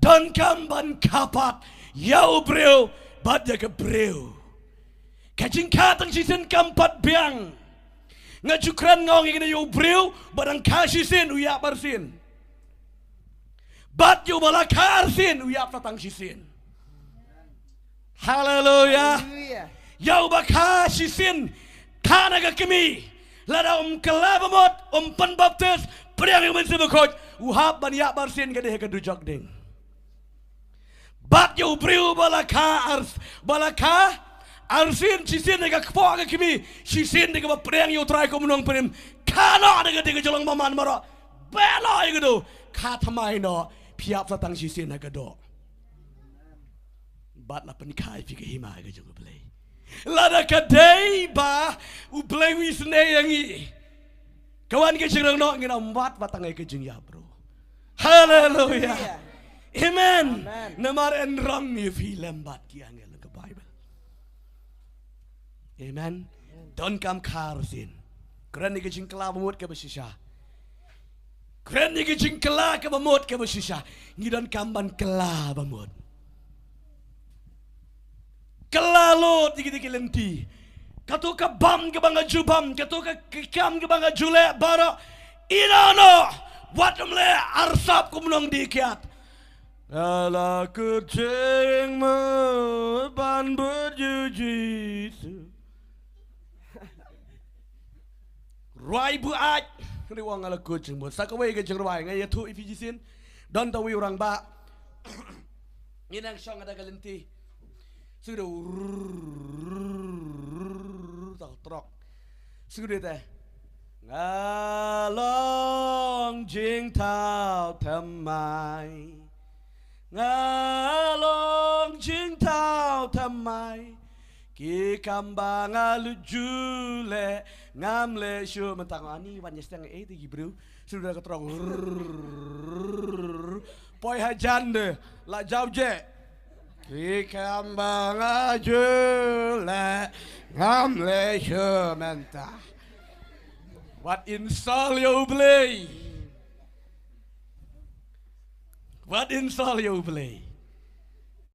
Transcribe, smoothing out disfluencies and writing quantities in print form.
dan kamban kapat yau breu bad ya ke breu kajing katang sisin kampat biang ngajukran ngong ingin yau breu badang kasisin uyak barsin bad yau balakar sin uyak tatang sisin. Haleluya. Yau bakasisin kana ka kami lada kelabamot penbaptis priang yang mensibukot uhap ban yak barsin kadeh kadujak ding. Bat yau breu balaka arsin sisin dega kpo ka kimi sisin dega priang yau try ko munong prim kana dega dega jolong maman maro bela igdo khatmai no piap satang sisin agado. Bat la penikai fika hima ga juga play. Lada kadai ba uplay wisne yangi. Kawan ke jengrang no ngina empat batangai ke jeng ya bro. Haleluya. Amen. Namar enrang ni film bat yang ke Bible. Amen. Don kam karsin. Keren ni ke jeng kela bamut ke besisha. Keren ni ke jeng kela ke bamut ke besisha. Ngidon kamban kela bamut. Kelalo dikit-dikit lenti. Katu ka bam ke bangga jubam, katu ka kikam ke bangga jule bara. Inano watumle arsap kumunong dikiat. Ala kucingmu ban berjujisu. Ruai buat. Kini wang ala kucingmu. Sakawai ke jengruai ngaya tu ifijisin. Don tawi orang ba. Inang syang ada kalenti. Sudah tak terok. Sudah teh. Ngalong jing tau tamai. Ngalong jing tau tamai. Ki kambang alujule ngamle syu mentang ani wan yestang ti bro. Sudah keterok. Poi hajande la jauje. Ki kambang alujule ngamle syu mentang. What install you play? What install you play?